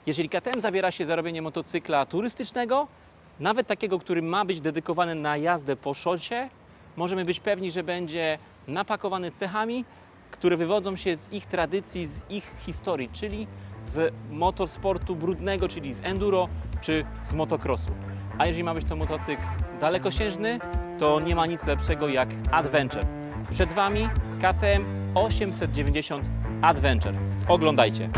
Jeżeli KTM zabiera się za robienie motocykla turystycznego, nawet takiego, który ma być dedykowany na jazdę po szosie, możemy być pewni, że będzie napakowany cechami, które wywodzą się z ich tradycji, z ich historii, czyli z motorsportu brudnego, czyli z enduro czy z motocrossu. A jeżeli ma być to motocykl dalekosiężny, to nie ma nic lepszego jak Adventure. Przed Wami KTM 890 Adventure. Oglądajcie!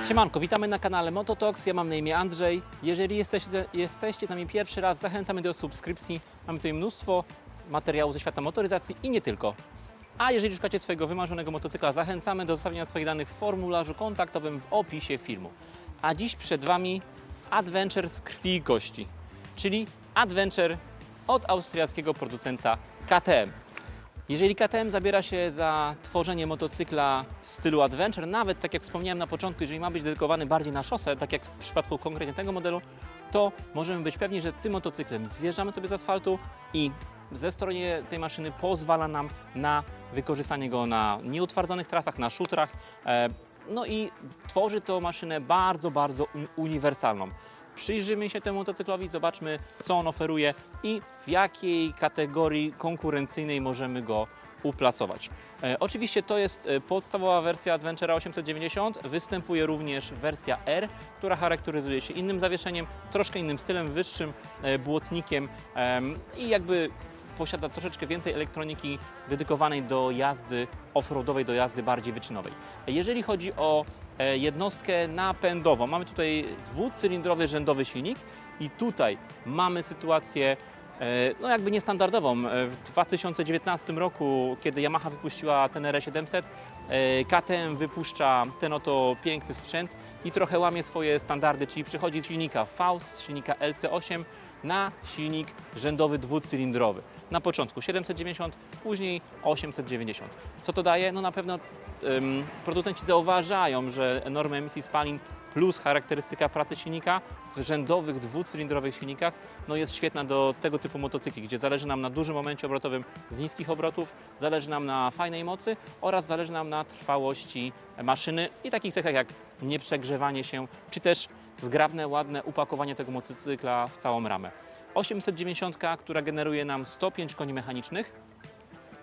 Siemanko, witamy na kanale Mototalks, ja mam na imię Andrzej. Jeżeli jesteście z nami pierwszy raz, zachęcamy do subskrypcji. Mamy tutaj mnóstwo materiałów ze świata motoryzacji i nie tylko. A jeżeli szukacie swojego wymarzonego motocykla, zachęcamy do zostawienia swoich danych w formularzu kontaktowym w opisie filmu. A dziś przed Wami Adventure z krwi i kości, czyli Adventure od austriackiego producenta KTM. Jeżeli KTM zabiera się za tworzenie motocykla w stylu Adventure, nawet tak jak wspomniałem na początku, jeżeli ma być dedykowany bardziej na szosę, tak jak w przypadku konkretnie tego modelu, to możemy być pewni, że tym motocyklem zjeżdżamy sobie z asfaltu i zestroje tej maszyny pozwala nam na wykorzystanie go na nieutwardzonych trasach, na szutrach. No i tworzy to maszynę bardzo uniwersalną. Przyjrzymy się temu motocyklowi, zobaczmy, co on oferuje i w jakiej kategorii konkurencyjnej możemy go uplasować. Oczywiście to jest podstawowa wersja Adventure'a 890, występuje również wersja R, która charakteryzuje się innym zawieszeniem, troszkę innym stylem, wyższym błotnikiem i jakby posiada troszeczkę więcej elektroniki dedykowanej do jazdy off-roadowej, do jazdy bardziej wyczynowej. Jeżeli chodzi o jednostkę napędową, mamy tutaj dwucylindrowy rzędowy silnik i tutaj mamy sytuację no jakby niestandardową. W 2019 roku, kiedy Yamaha wypuściła Tenere 700, KTM wypuszcza ten oto piękny sprzęt i trochę łamie swoje standardy, czyli przechodzi z silnika V, z silnika LC8 na silnik rzędowy dwucylindrowy. Na początku 790, później 890. Co to daje? No na pewno producenci zauważają, że normy emisji spalin plus charakterystyka pracy silnika w rzędowych dwucylindrowych silnikach no jest świetna do tego typu motocykli, gdzie zależy nam na dużym momencie obrotowym z niskich obrotów, zależy nam na fajnej mocy oraz zależy nam na trwałości maszyny i takich cechach jak nieprzegrzewanie się, czy też zgrabne, ładne upakowanie tego motocykla w całą ramę. 890, która generuje nam 105 koni mechanicznych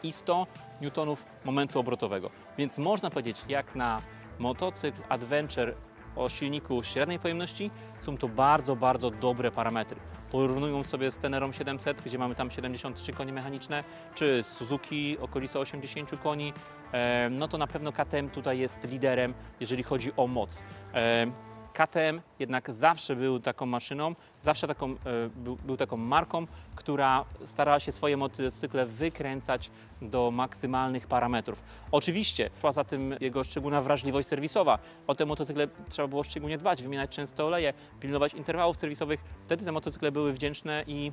i 100 Nm momentu obrotowego. Więc można powiedzieć, jak na motocykl Adventure o silniku średniej pojemności, są to bardzo dobre parametry. Porównując sobie z Tenerą 700, gdzie mamy tam 73 konie mechaniczne, czy z Suzuki okolice 80 koni, no to na pewno KTM tutaj jest liderem, jeżeli chodzi o moc. KTM jednak zawsze był taką maszyną, zawsze był taką marką, która starała się swoje motocykle wykręcać do maksymalnych parametrów. Oczywiście szła za tym jego szczególna wrażliwość serwisowa. O te motocykle trzeba było szczególnie dbać, wymieniać często oleje, pilnować interwałów serwisowych. Wtedy te motocykle były wdzięczne i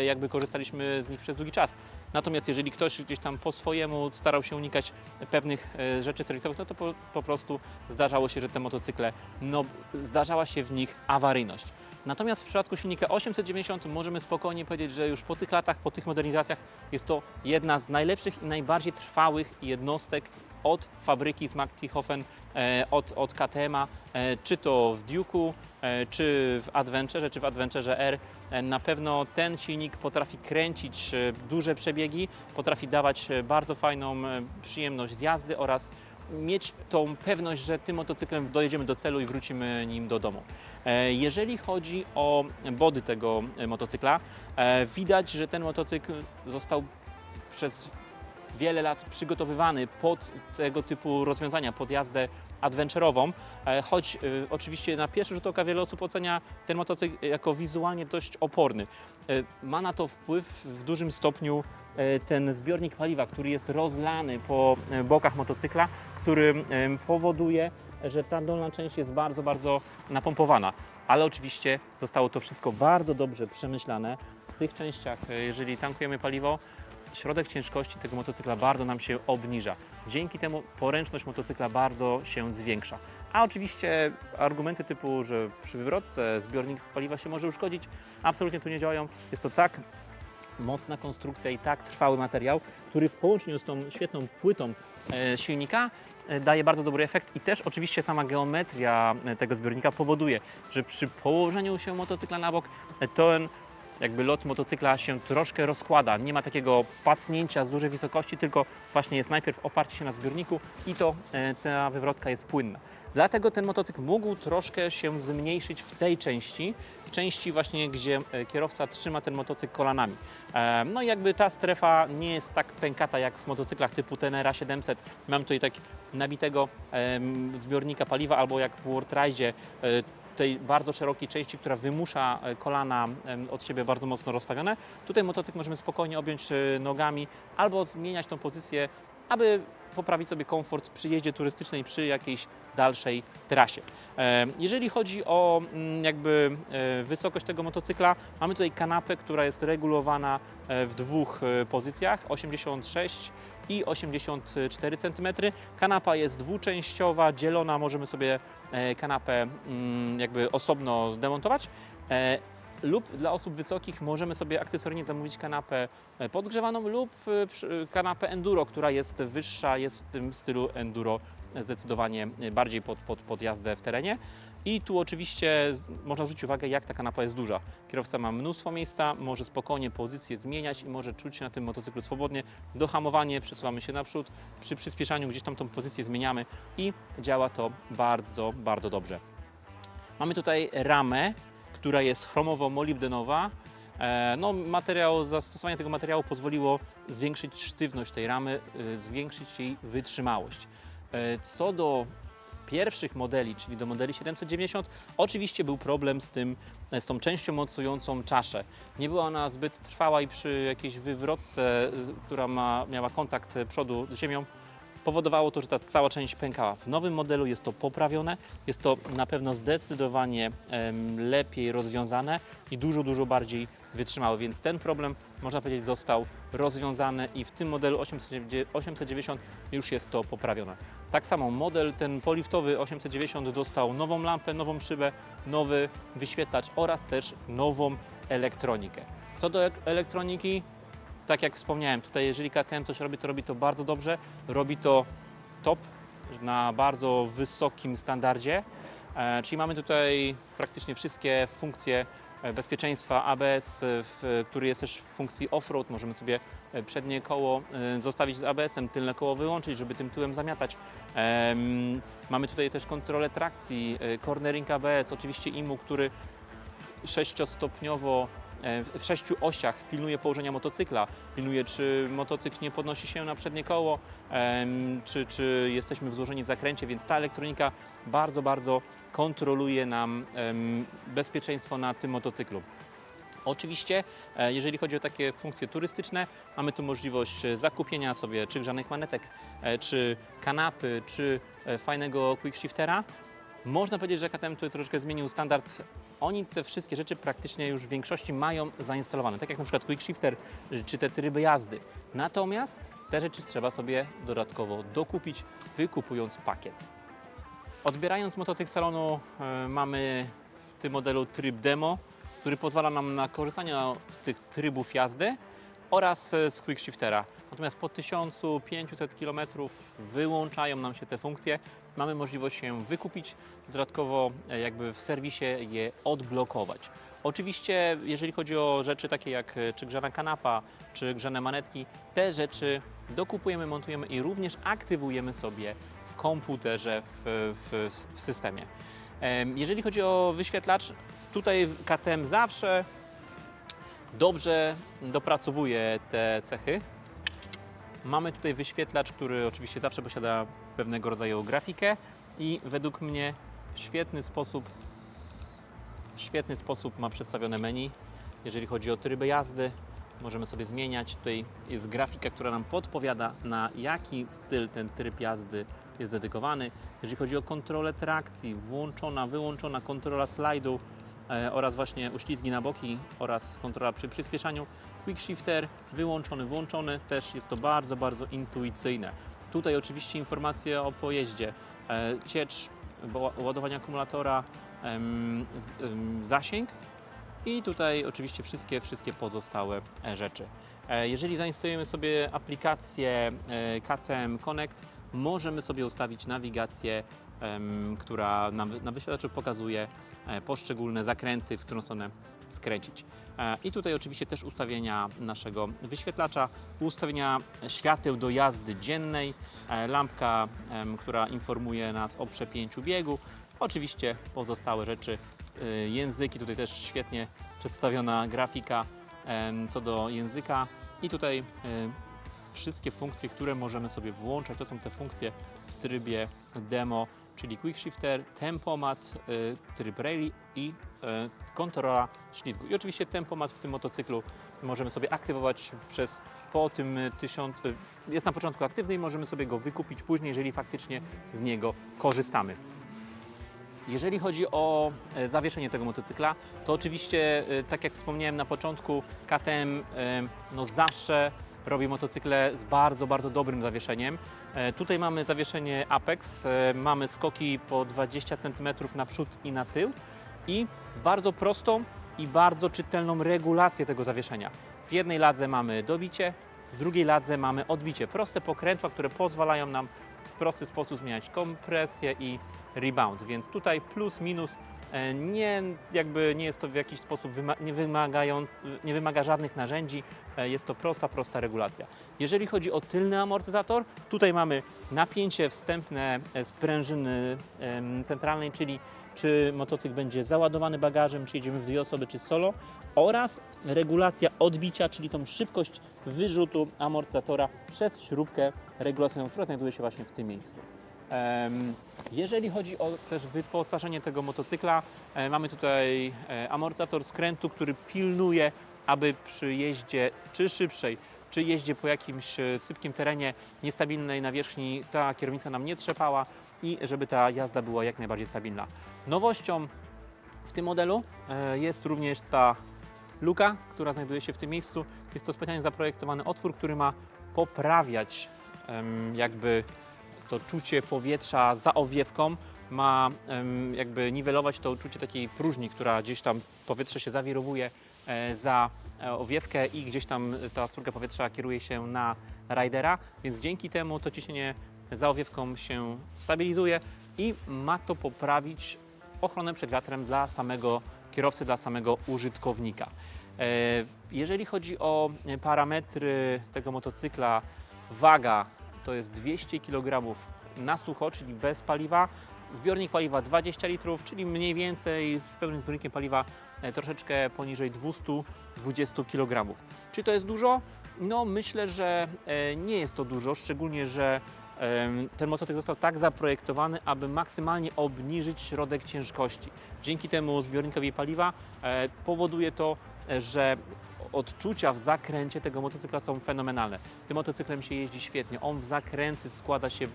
jakby korzystaliśmy z nich przez długi czas. Natomiast jeżeli ktoś gdzieś tam po swojemu starał się unikać pewnych rzeczy serwisowych, no to po prostu zdarzało się, że te motocykle, no zdarzała się w nich awaryjność. Natomiast w przypadku silnika 890 możemy spokojnie powiedzieć, że już po tych latach, po tych modernizacjach jest to jedna z najlepszych i najbardziej trwałych jednostek od fabryki z Machthofen, od KTM-a, czy to w Duke'u, czy w Adventurze, czy w Adventurze R. Na pewno ten silnik potrafi kręcić duże przebiegi, potrafi dawać bardzo fajną przyjemność z jazdy oraz mieć tą pewność, że tym motocyklem dojedziemy do celu i wrócimy nim do domu. Jeżeli chodzi o body tego motocykla, widać, że ten motocykl został przez wiele lat przygotowywany pod tego typu rozwiązania, pod jazdę adventure'ową, choć oczywiście na pierwszy rzut oka wiele osób ocenia ten motocykl jako wizualnie dość oporny. Ma na to wpływ w dużym stopniu ten zbiornik paliwa, który jest rozlany po bokach motocykla, który powoduje, że ta dolna część jest bardzo napompowana. Ale oczywiście zostało to wszystko bardzo dobrze przemyślane. W tych częściach, jeżeli tankujemy paliwo, środek ciężkości tego motocykla bardzo nam się obniża. Dzięki temu poręczność motocykla bardzo się zwiększa. A oczywiście argumenty typu, że przy wywrotce zbiornik paliwa się może uszkodzić, absolutnie tu nie działają. Jest to tak mocna konstrukcja i tak trwały materiał, który w połączeniu z tą świetną płytą silnika daje bardzo dobry efekt i też oczywiście sama geometria tego zbiornika powoduje, że przy położeniu się motocykla na bok ten jakby lot motocykla się troszkę rozkłada. Nie ma takiego pacnięcia z dużej wysokości, tylko właśnie jest najpierw oparcie się na zbiorniku i to ta wywrotka jest płynna. Dlatego ten motocykl mógł troszkę się zmniejszyć w tej części, w części właśnie, gdzie kierowca trzyma ten motocykl kolanami. No i jakby ta strefa nie jest tak pękata jak w motocyklach typu Tenera 700. Mam tutaj tak nabitego zbiornika paliwa, albo jak w World Ride tej bardzo szerokiej części, która wymusza kolana od siebie bardzo mocno rozstawione. Tutaj motocykl możemy spokojnie objąć nogami albo zmieniać tą pozycję, aby poprawić sobie komfort przy jeździe turystycznej, przy jakiejś dalszej trasie. Jeżeli chodzi o jakby wysokość tego motocykla, mamy tutaj kanapę, która jest regulowana w dwóch pozycjach, 86 i 84 cm. Kanapa jest dwuczęściowa, dzielona, możemy sobie kanapę jakby osobno zdemontować. Lub dla osób wysokich możemy sobie akcesoryjnie zamówić kanapę podgrzewaną lub kanapę enduro, która jest wyższa, jest w tym stylu enduro zdecydowanie bardziej pod jazdę w terenie. I tu oczywiście można zwrócić uwagę, jak ta kanapa jest duża. Kierowca ma mnóstwo miejsca, może spokojnie pozycję zmieniać i może czuć się na tym motocyklu swobodnie. Dohamowanie, przesuwamy się naprzód, przy przyspieszaniu gdzieś tam tą pozycję zmieniamy i działa to bardzo, bardzo dobrze. Mamy tutaj ramę, która jest chromowo-molibdenowa. No, zastosowanie tego materiału pozwoliło zwiększyć sztywność tej ramy, zwiększyć jej wytrzymałość. Co do pierwszych modeli, czyli do modeli 790, oczywiście był problem z tą częścią mocującą czaszę. Nie była ona zbyt trwała i przy jakiejś wywrotce, która miała kontakt przodu z ziemią, powodowało to, że ta cała część pękała. W nowym modelu jest to poprawione, jest to na pewno zdecydowanie lepiej rozwiązane i dużo, dużo bardziej wytrzymałe, więc ten problem, można powiedzieć, został rozwiązany i w tym modelu 890 już jest to poprawione. Tak samo model ten poliftowy 890 dostał nową lampę, nową szybę, nowy wyświetlacz oraz też nową elektronikę. Co do elektroniki, tak jak wspomniałem, tutaj jeżeli KTM coś robi, to robi to bardzo dobrze, robi to top, na bardzo wysokim standardzie, czyli mamy tutaj praktycznie wszystkie funkcje bezpieczeństwa ABS, który jest też w funkcji off-road. Możemy sobie przednie koło zostawić z ABS-em, tylne koło wyłączyć, żeby tym tyłem zamiatać. Mamy tutaj też kontrolę trakcji, cornering ABS, oczywiście IMU, który 6-stopniowo w 6 osiach pilnuje położenia motocykla, pilnuje, czy motocykl nie podnosi się na przednie koło, czy jesteśmy złożeni w zakręcie, więc ta elektronika bardzo, bardzo kontroluje nam bezpieczeństwo na tym motocyklu. Oczywiście, jeżeli chodzi o takie funkcje turystyczne, mamy tu możliwość zakupienia sobie czy grzanych manetek, czy kanapy, czy fajnego quickshiftera. Można powiedzieć, że KTM tutaj troszeczkę zmienił standard. Oni te wszystkie rzeczy praktycznie już w większości mają zainstalowane, tak jak na przykład quickshifter czy te tryby jazdy. Natomiast te rzeczy trzeba sobie dodatkowo dokupić, wykupując pakiet. Odbierając motocykl z salonu, mamy w tym modelu tryb demo, który pozwala nam na korzystanie z tych trybów jazdy oraz z quickshiftera. Natomiast po 1500 km wyłączają nam się te funkcje. Mamy możliwość je wykupić, dodatkowo jakby w serwisie je odblokować. Oczywiście, jeżeli chodzi o rzeczy takie jak czy grzana kanapa, czy grzane manetki, te rzeczy dokupujemy, montujemy i również aktywujemy sobie w komputerze, w systemie. Jeżeli chodzi o wyświetlacz, tutaj KTM zawsze dobrze dopracowuje te cechy. Mamy tutaj wyświetlacz, który oczywiście zawsze posiada pewnego rodzaju grafikę i według mnie w świetny sposób ma przedstawione menu. Jeżeli chodzi o tryby jazdy, możemy sobie zmieniać. Tutaj jest grafika, która nam podpowiada, na jaki styl ten tryb jazdy jest dedykowany. Jeżeli chodzi o kontrolę trakcji, włączona, wyłączona, kontrola slajdu oraz właśnie uślizgi na boki oraz kontrola przy przyspieszaniu. Quickshifter wyłączony, włączony, też jest to bardzo, bardzo intuicyjne. Tutaj oczywiście informacje o pojeździe, ciecz, ładowania akumulatora, zasięg i tutaj oczywiście wszystkie pozostałe rzeczy. Jeżeli zainstalujemy sobie aplikację KTM Connect, możemy sobie ustawić nawigację, która nam na wyświetlaczu pokazuje poszczególne zakręty, w którą stronę skręcić. I tutaj oczywiście też ustawienia naszego wyświetlacza, ustawienia świateł do jazdy dziennej, lampka, która informuje nas o przepięciu biegu, oczywiście pozostałe rzeczy, języki, tutaj też świetnie przedstawiona grafika co do języka i tutaj wszystkie funkcje, które możemy sobie włączać, to są te funkcje w trybie demo, czyli Quick Shifter, tempomat, tryb rally i kontrola ślizgu. I oczywiście tempomat w tym motocyklu możemy sobie aktywować po tym 1000, jest na początku aktywny i możemy sobie go wykupić później, jeżeli faktycznie z niego korzystamy. Jeżeli chodzi o zawieszenie tego motocykla, to oczywiście, tak jak wspomniałem na początku, KTM zawsze robi motocykle z bardzo, bardzo dobrym zawieszeniem. Tutaj mamy zawieszenie Apex, mamy skoki po 20 cm na przód i na tył i bardzo prostą i bardzo czytelną regulację tego zawieszenia. W jednej ladze mamy dobicie, w drugiej ladze mamy odbicie. Proste pokrętła, które pozwalają nam w prosty sposób zmieniać kompresję i rebound, więc tutaj plus minus nie jest to w jakiś sposób nie wymaga żadnych narzędzi, jest to prosta regulacja. Jeżeli chodzi o tylny amortyzator, tutaj mamy napięcie wstępne sprężyny centralnej, czyli czy motocykl będzie załadowany bagażem, czy jedziemy w dwie osoby, czy solo, oraz regulacja odbicia, czyli tą szybkość wyrzutu amortyzatora przez śrubkę regulacyjną, która znajduje się właśnie w tym miejscu. Jeżeli chodzi o też wyposażenie tego motocykla, mamy tutaj amortyzator skrętu, który pilnuje, aby przy jeździe czy szybszej, czy jeździe po jakimś sypkim terenie, niestabilnej nawierzchni, ta kierownica nam nie trzepała i żeby ta jazda była jak najbardziej stabilna. Nowością w tym modelu jest również ta luka, która znajduje się w tym miejscu. Jest to specjalnie zaprojektowany otwór, który ma poprawiać jakby to czucie powietrza za owiewką, ma jakby niwelować to uczucie takiej próżni, która gdzieś tam powietrze się zawirowuje za owiewkę i gdzieś tam ta stróżka powietrza kieruje się na ridera, więc dzięki temu to ciśnienie za owiewką się stabilizuje i ma to poprawić ochronę przed wiatrem dla samego kierowcy, dla samego użytkownika. Jeżeli chodzi o parametry tego motocykla, waga to jest 200 kg na sucho, czyli bez paliwa, zbiornik paliwa 20 litrów, czyli mniej więcej z pełnym zbiornikiem paliwa troszeczkę poniżej 220 kg. Czy to jest dużo? No myślę, że nie jest to dużo, szczególnie, że ten motocykl został tak zaprojektowany, aby maksymalnie obniżyć środek ciężkości. Dzięki temu zbiornikowi paliwa powoduje to, że odczucia w zakręcie tego motocykla są fenomenalne. Tym motocyklem się jeździ świetnie, on w zakręty składa się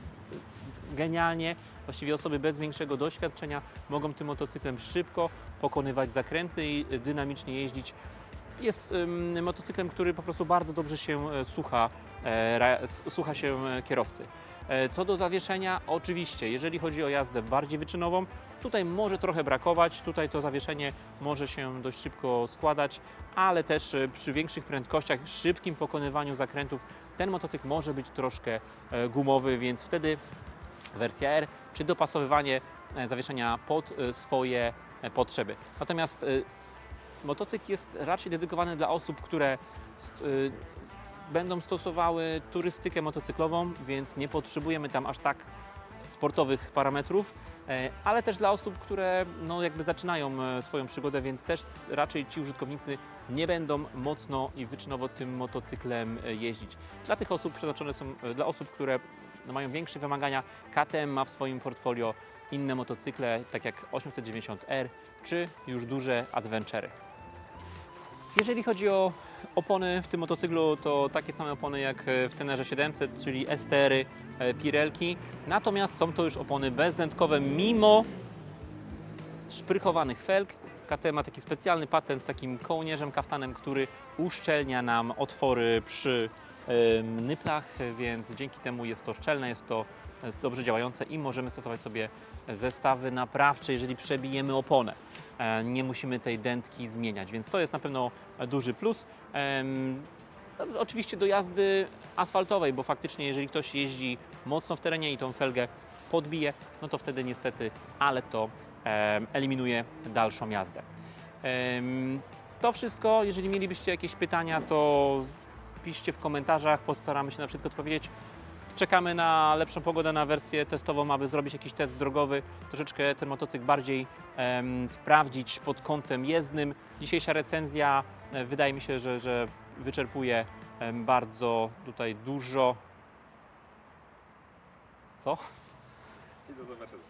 genialnie. Właściwie osoby bez większego doświadczenia mogą tym motocyklem szybko pokonywać zakręty i dynamicznie jeździć. Jest motocyklem, który po prostu bardzo dobrze się słucha się kierowcy. Co do zawieszenia, oczywiście, jeżeli chodzi o jazdę bardziej wyczynową, tutaj może trochę brakować, tutaj to zawieszenie może się dość szybko składać, ale też przy większych prędkościach, szybkim pokonywaniu zakrętów, ten motocykl może być troszkę gumowy, więc wtedy wersja R, czy dopasowywanie zawieszenia pod swoje potrzeby. Natomiast motocykl jest raczej dedykowany dla osób, które będą stosowały turystykę motocyklową, więc nie potrzebujemy tam aż tak sportowych parametrów, ale też dla osób, które jakby zaczynają swoją przygodę, więc też raczej ci użytkownicy nie będą mocno i wyczynowo tym motocyklem jeździć. Dla tych osób przeznaczone są, dla osób, które mają większe wymagania, KTM ma w swoim portfolio inne motocykle, tak jak 890R, czy już duże adventury. Jeżeli chodzi o opony w tym motocyklu, to takie same opony jak w Tenerze 700, czyli STR-y, Pirelki. Natomiast są to już opony bezdętkowe, mimo szprychowanych felg. KTM ma taki specjalny patent z takim kołnierzem, kaftanem, który uszczelnia nam otwory przy nyplach, więc dzięki temu jest to szczelne, jest to dobrze działające i możemy stosować sobie zestawy naprawcze, jeżeli przebijemy oponę. Nie musimy tej dętki zmieniać, więc to jest na pewno duży plus. Oczywiście do jazdy asfaltowej, bo faktycznie jeżeli ktoś jeździ mocno w terenie i tą felgę podbije, no to wtedy niestety, ale to eliminuje dalszą jazdę. To wszystko. Jeżeli mielibyście jakieś pytania, to piszcie w komentarzach, postaramy się na wszystko odpowiedzieć. Czekamy na lepszą pogodę, na wersję testową, aby zrobić jakiś test drogowy, troszeczkę ten motocykl bardziej sprawdzić pod kątem jezdnym. Dzisiejsza recenzja wydaje mi się, że wyczerpuje bardzo tutaj dużo. Co? I do zobaczenia.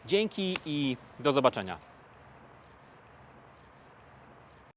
Dzięki i do zobaczenia.